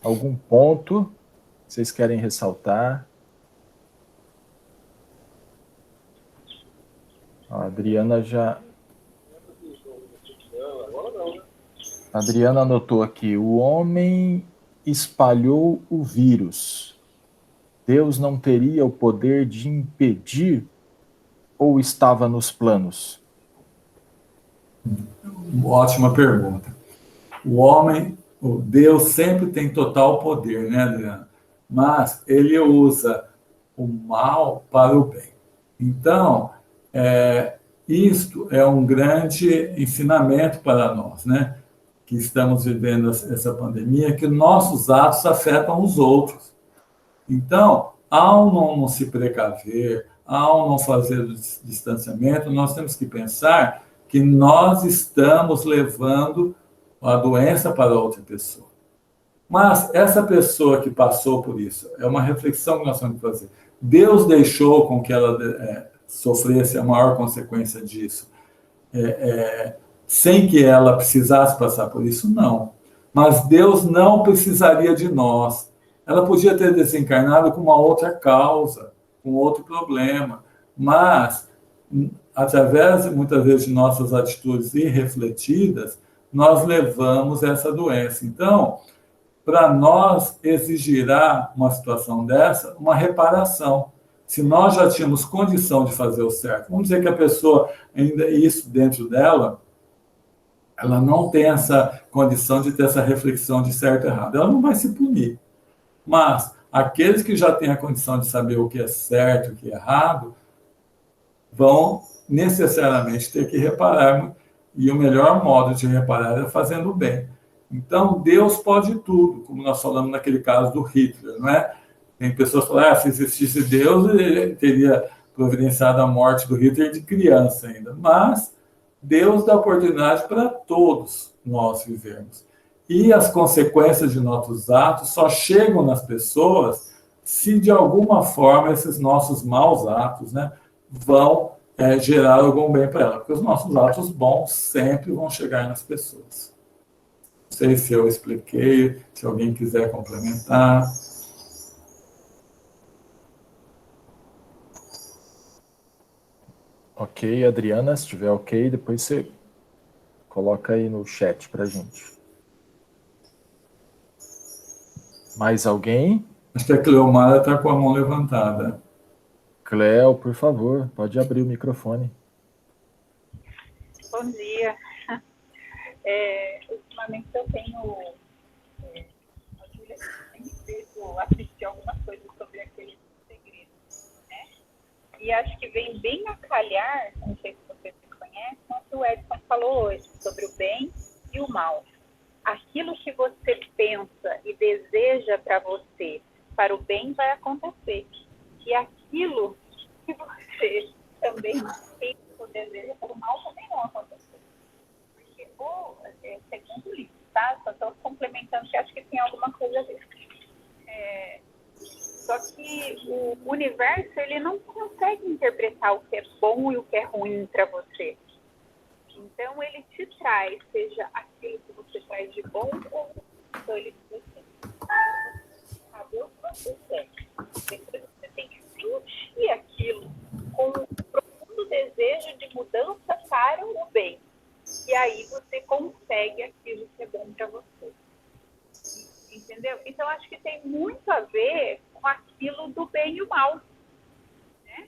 Algum ponto que vocês querem ressaltar? A Adriana anotou aqui: o homem espalhou o vírus. Deus não teria o poder de impedir ou estava nos planos? Ótima pergunta. O Deus sempre tem total poder, né, Adriano? Mas ele usa o mal para o bem. Então, isto é um grande ensinamento para nós, né? Que estamos vivendo essa pandemia, que nossos atos afetam os outros. Então, ao não se precaver, ao não fazer o distanciamento, nós temos que pensar que nós estamos levando a doença para outra pessoa. Mas essa pessoa que passou por isso, é uma reflexão que nós temos que fazer. Deus deixou com que ela sofresse a maior consequência disso, sem que ela precisasse passar por isso? Não. Mas Deus não precisaria de nós. Ela podia ter desencarnado com uma outra causa, com outro problema, mas, através, muitas vezes, de nossas atitudes irrefletidas, nós levamos essa doença. Então, para nós, exigirá uma situação dessa, uma reparação. Se nós já tínhamos condição de fazer o certo, vamos dizer que a pessoa, ainda isso dentro dela, ela não tem essa condição de ter essa reflexão de certo e errado, ela não vai se punir. Mas aqueles que já têm a condição de saber o que é certo e o que é errado, vão necessariamente ter que reparar, e o melhor modo de reparar é fazendo o bem. Então, Deus pode tudo, como nós falamos naquele caso do Hitler, não é? Tem pessoas que falam, se existisse Deus, ele teria providenciado a morte do Hitler de criança ainda. Mas Deus dá oportunidade para todos nós vivermos. E as consequências de nossos atos só chegam nas pessoas se, de alguma forma, esses nossos maus atos, né, vão gerar algum bem para ela. Porque os nossos atos bons sempre vão chegar nas pessoas. Não sei se eu expliquei, se alguém quiser complementar. Ok, Adriana, se estiver ok, depois você coloca aí no chat para a gente. Mais alguém? Acho que a Cleomara está com a mão levantada. Cleo, por favor, pode abrir o microfone. Bom dia. Ultimamente eu tenho feito assistir algumas coisas sobre aquele segredo, né? E acho que vem bem a calhar, não sei se vocês conhecem, o que o Edson falou hoje, sobre o bem e o mal. Aquilo que você pensa e deseja para você, para o bem, vai acontecer. E aquilo que você também pensa ou deseja para o mal, também não acontecer. Porque, segundo o livro, tá? Só estou complementando, que acho que tem alguma coisa a ver. Só que o universo, ele não consegue interpretar o que é bom e o que é ruim para você. Então, ele te traz, seja aquilo que você traz de bom ou então ele te saber o que você quer. Depois você tem que sentir aquilo com um profundo desejo de mudança para o bem. E aí você consegue aquilo que é bom para você. Entendeu? Então, acho que tem muito a ver com aquilo do bem e o mal. Né?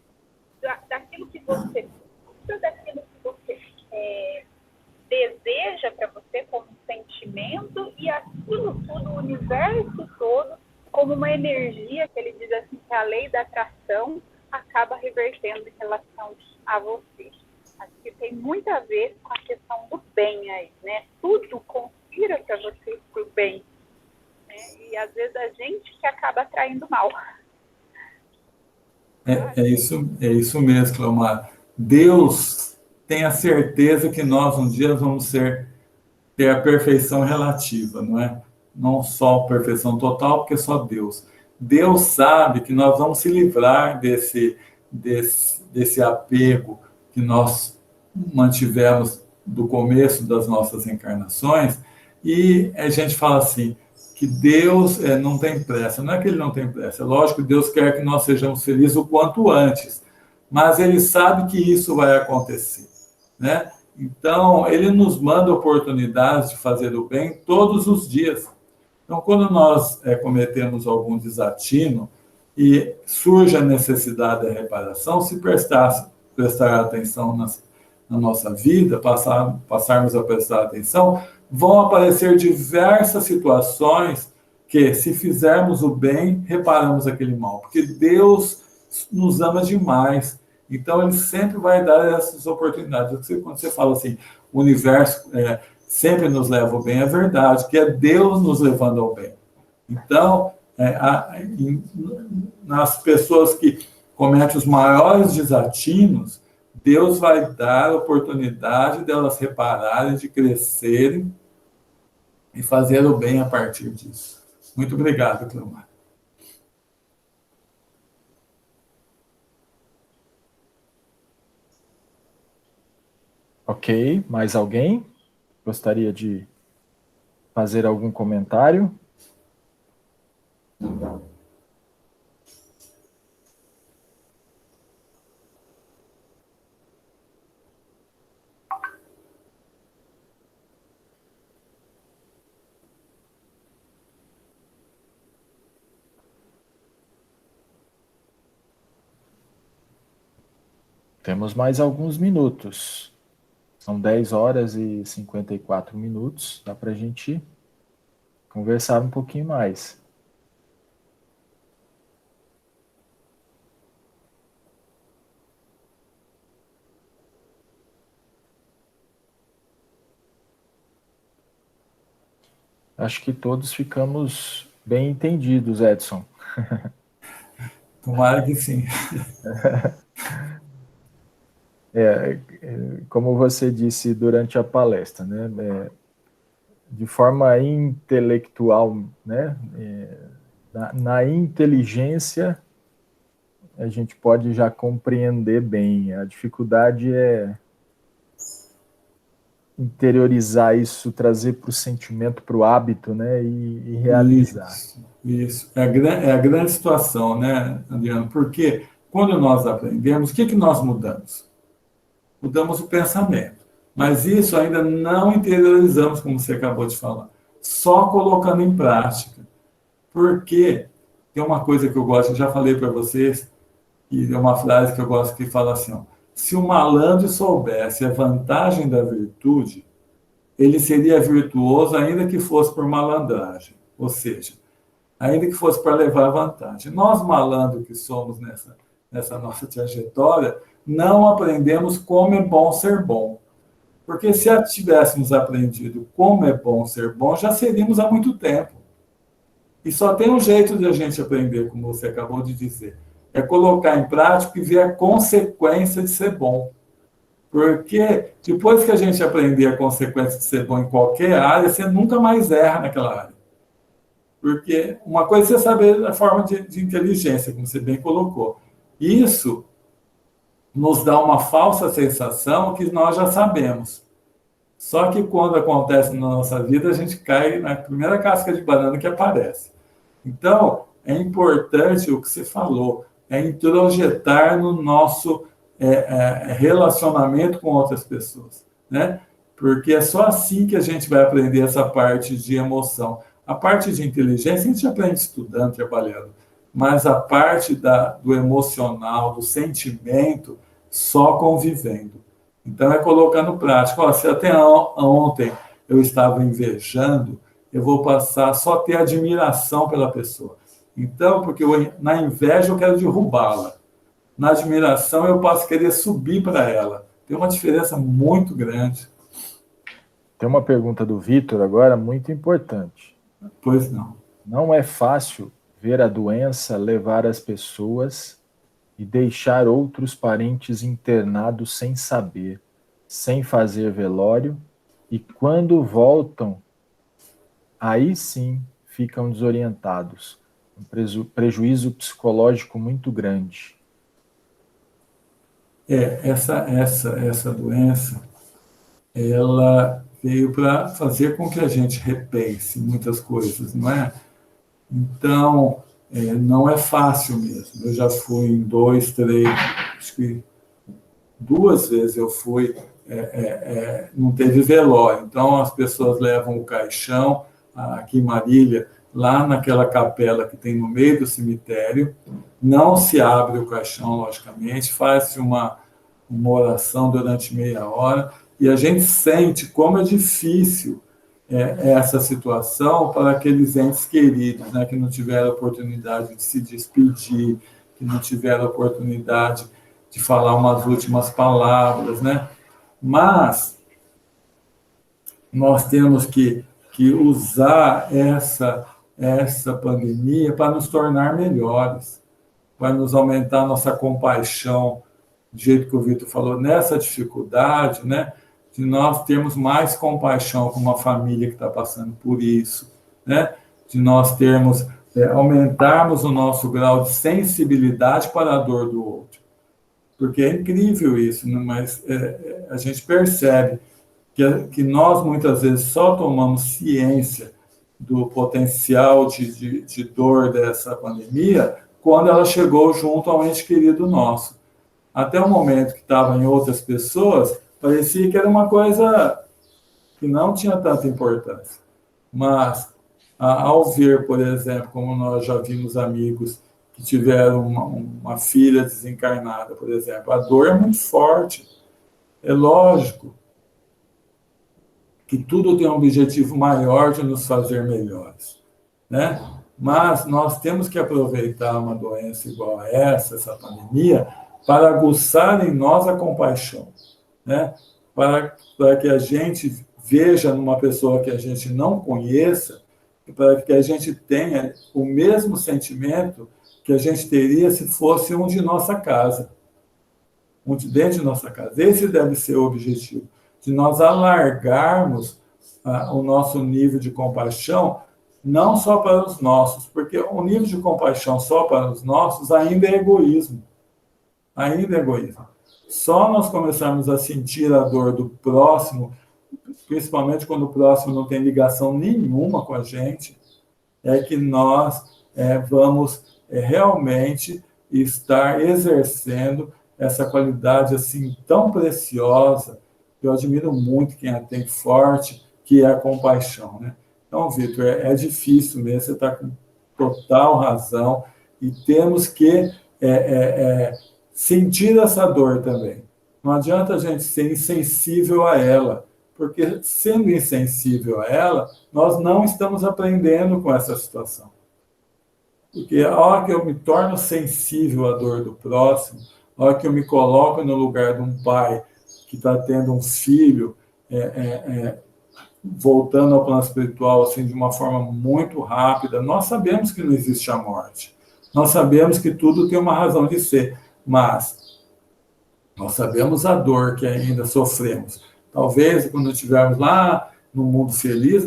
Daquilo que você gosta, daquilo que você deseja para você como sentimento, e aquilo tudo, o universo todo, como uma energia, que ele diz assim, que a lei da atração acaba revertendo em relação a você. Acho que tem muito a ver com a questão do bem aí, né? Tudo conspira para você pro bem. Né? E às vezes a gente que acaba atraindo mal. É isso mesmo, Cleomar. Deus tem a certeza que nós um dia vamos ter a perfeição relativa, não é? Não só a perfeição total, porque é só Deus. Deus sabe que nós vamos se livrar desse apego que nós mantivemos do começo das nossas encarnações, e a gente fala assim, que Deus não tem pressa. Não é que ele não tem pressa, é lógico que Deus quer que nós sejamos felizes o quanto antes, mas ele sabe que isso vai acontecer, né? Então, ele nos manda oportunidades de fazer o bem todos os dias. Então, quando nós cometemos algum desatino e surge a necessidade da reparação, se prestar atenção na nossa vida, passarmos a prestar atenção, vão aparecer diversas situações que, se fizermos o bem, reparamos aquele mal. Porque Deus nos ama demais. Então, ele sempre vai dar essas oportunidades. Quando você fala assim, o universo sempre nos leva ao bem, é verdade, que é Deus nos levando ao bem. Então, nas pessoas que cometem os maiores desatinos, Deus vai dar a oportunidade delas repararem, de crescerem e fazer o bem a partir disso. Muito obrigado, Cleomar. Ok, mais alguém gostaria de fazer algum comentário? Temos mais alguns minutos. São 10 horas e 54 minutos. Dá para a gente conversar um pouquinho mais. Acho que todos ficamos bem entendidos, Edson. Tomara que sim. Como você disse durante a palestra, né? De forma intelectual, né? Na inteligência, a gente pode já compreender bem. A dificuldade é interiorizar isso, trazer para o sentimento, para o hábito, né? E realizar. Isso. É a grande situação, né, Adriano? Porque quando nós aprendemos, o que nós mudamos? Mudamos o pensamento. Mas isso ainda não interiorizamos, como você acabou de falar. Só colocando em prática. Porque tem uma coisa que eu gosto, eu já falei para vocês, e é uma frase que eu gosto que fala assim, ó, se o malandro soubesse a vantagem da virtude, ele seria virtuoso ainda que fosse por malandragem. Ou seja, ainda que fosse para levar vantagem. Nós, malandros que somos nessa nossa trajetória, não aprendemos como é bom ser bom. Porque se tivéssemos aprendido como é bom ser bom, já seríamos há muito tempo. E só tem um jeito de a gente aprender, como você acabou de dizer, é colocar em prática e ver a consequência de ser bom. Porque depois que a gente aprender a consequência de ser bom em qualquer área, você nunca mais erra naquela área. Porque uma coisa é você saber a forma de inteligência, como você bem colocou. Isso nos dá uma falsa sensação que nós já sabemos. Só que quando acontece na nossa vida, a gente cai na primeira casca de banana que aparece. Então, é importante o que você falou, é introjetar no nosso relacionamento com outras pessoas, né? Porque é só assim que a gente vai aprender essa parte de emoção. A parte de inteligência a gente aprende estudando, trabalhando, mas a parte do emocional, do sentimento, só convivendo. Então, é colocando prática. Se até ontem eu estava invejando, eu vou passar só a ter admiração pela pessoa. Então, porque na inveja eu quero derrubá-la. Na admiração eu passo a querer subir para ela. Tem uma diferença muito grande. Tem uma pergunta do Vitor agora, muito importante. Pois não. Não é fácil ver a doença levar as pessoas e deixar outros parentes internados sem saber, sem fazer velório, e quando voltam, aí sim ficam desorientados. Um prejuízo psicológico muito grande. Essa doença, ela veio para fazer com que a gente repense muitas coisas, não é? Então, não é fácil mesmo. Eu já fui em 2, 3, acho que 2 vezes eu fui, não teve velório. Então, as pessoas levam o caixão, aqui em Marília, lá naquela capela que tem no meio do cemitério, não se abre o caixão, logicamente, faz-se uma oração durante meia hora, e a gente sente como é difícil essa situação para aqueles entes queridos, né, que não tiveram a oportunidade de se despedir, que não tiveram a oportunidade de falar umas últimas palavras, né? Mas nós temos que usar essa pandemia para nos tornar melhores, para nos aumentar nossa compaixão, do jeito que o Vitor falou, nessa dificuldade, né? De nós termos mais compaixão com uma família que está passando por isso, né? De nós termos, aumentarmos o nosso grau de sensibilidade para a dor do outro. Porque é incrível isso, né? Mas a gente percebe que nós, muitas vezes, só tomamos ciência do potencial de dor dessa pandemia quando ela chegou junto a um ente querido nosso. Até o momento que estava em outras pessoas, parecia que era uma coisa que não tinha tanta importância. Mas, ao ver, por exemplo, como nós já vimos amigos que tiveram uma filha desencarnada, por exemplo, a dor é muito forte. É lógico que tudo tem um objetivo maior de nos fazer melhores, né? Mas nós temos que aproveitar uma doença igual a essa pandemia, para aguçar em nós a compaixão, né? Para que a gente veja numa pessoa que a gente não conheça, para que a gente tenha o mesmo sentimento que a gente teria se fosse um de nossa casa, um de dentro de nossa casa. Esse deve ser o objetivo, de nós alargarmos o nosso nível de compaixão, não só para os nossos, porque o nível de compaixão só para os nossos ainda é egoísmo. Ainda é egoísmo. Só nós começarmos a sentir a dor do próximo, principalmente quando o próximo não tem ligação nenhuma com a gente, é que nós vamos realmente estar exercendo essa qualidade assim tão preciosa, que eu admiro muito quem a tem forte, que é a compaixão, né? Então, Vitor, é difícil mesmo, você está com total razão, e temos que sentir essa dor também. Não adianta a gente ser insensível a ela, porque sendo insensível a ela, nós não estamos aprendendo com essa situação. Porque a hora que eu me torno sensível à dor do próximo, a hora que eu me coloco no lugar de um pai que está tendo um filho, voltando ao plano espiritual assim, de uma forma muito rápida, nós sabemos que não existe a morte. Nós sabemos que tudo tem uma razão de ser, mas nós sabemos a dor que ainda sofremos. Talvez, quando estivermos lá no mundo feliz,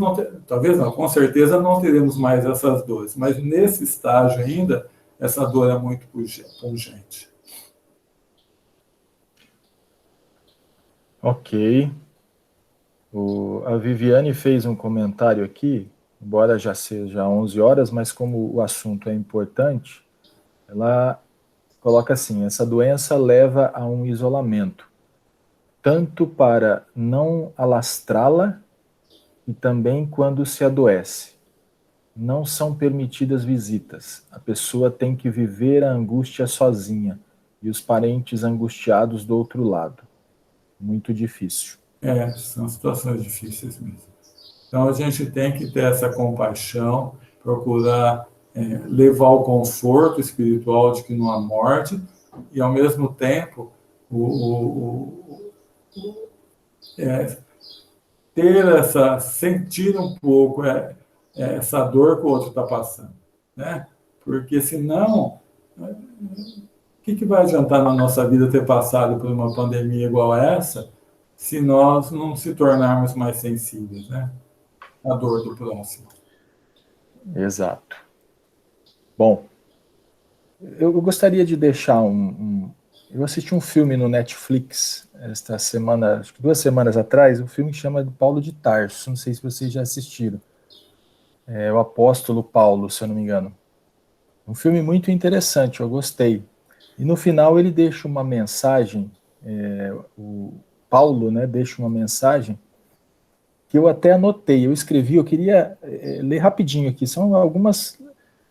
talvez não, com certeza não teremos mais essas dores, mas nesse estágio ainda, essa dor é muito pungente. Ok. A Viviane fez um comentário aqui, embora já seja 11 horas, mas como o assunto é importante, ela coloca assim: essa doença leva a um isolamento, tanto para não alastrá-la e também quando se adoece. Não são permitidas visitas. A pessoa tem que viver a angústia sozinha e os parentes angustiados do outro lado. Muito difícil. São situações difíceis mesmo. Então, a gente tem que ter essa compaixão, procurar levar o conforto espiritual de que não há morte, e, ao mesmo tempo, sentir um pouco essa dor que o outro está passando, né? Porque, senão, o que vai adiantar na nossa vida ter passado por uma pandemia igual a essa, se nós não se tornarmos mais sensíveis, né? À dor do próximo. Exato. Bom, eu gostaria de deixar eu assisti um filme no Netflix esta semana, acho que 2 semanas atrás, um filme que chama Paulo de Tarso, não sei se vocês já assistiram. É o Apóstolo Paulo, se eu não me engano. Um filme muito interessante, eu gostei. E no final ele deixa uma mensagem, o Paulo, né, deixa uma mensagem que eu até anotei, eu escrevi, eu queria ler rapidinho aqui, são algumas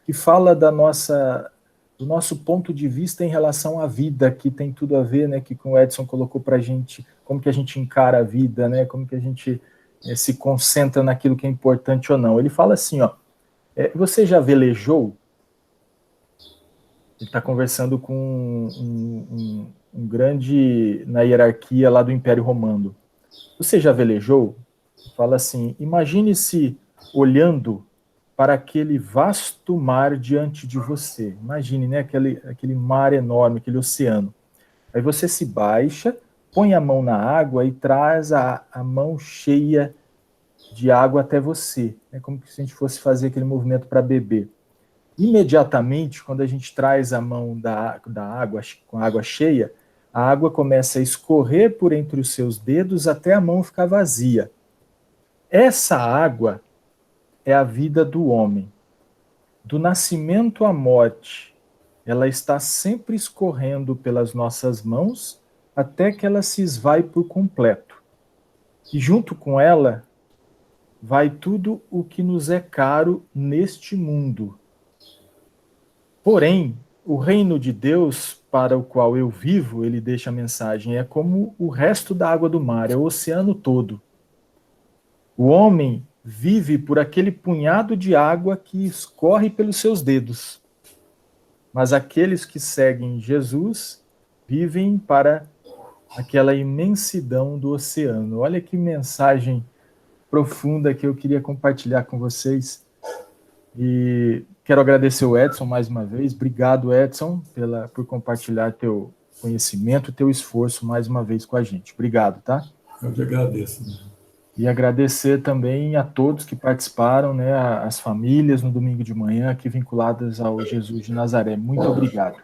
que fala do nosso ponto de vista em relação à vida, que tem tudo a ver, né, que o Edson colocou para a gente, como que a gente encara a vida, né, como que a gente se concentra naquilo que é importante ou não. Ele fala assim, ó, você já velejou? Ele está conversando com um grande na hierarquia lá do Império Romano. Você já velejou? Fala assim, imagine-se olhando para aquele vasto mar diante de você. Imagine, né, aquele mar enorme, aquele oceano. Aí você se baixa, põe a mão na água e traz a mão cheia de água até você. É como se a gente fosse fazer aquele movimento para beber. Imediatamente, quando a gente traz a mão da água com a água cheia, a água começa a escorrer por entre os seus dedos até a mão ficar vazia. Essa água é a vida do homem. Do nascimento à morte, ela está sempre escorrendo pelas nossas mãos até que ela se esvai por completo. E junto com ela vai tudo o que nos é caro neste mundo. Porém, o reino de Deus para o qual eu vivo, ele deixa a mensagem, é como o resto da água do mar, é o oceano todo. O homem vive por aquele punhado de água que escorre pelos seus dedos. Mas aqueles que seguem Jesus vivem para aquela imensidão do oceano. Olha que mensagem profunda que eu queria compartilhar com vocês. E quero agradecer o Edson mais uma vez. Obrigado, Edson, por compartilhar teu conhecimento, teu esforço mais uma vez com a gente. Obrigado, tá? Eu te agradeço. E agradecer também a todos que participaram, né, as famílias no domingo de manhã aqui vinculadas ao Jesus de Nazaré. Muito obrigado.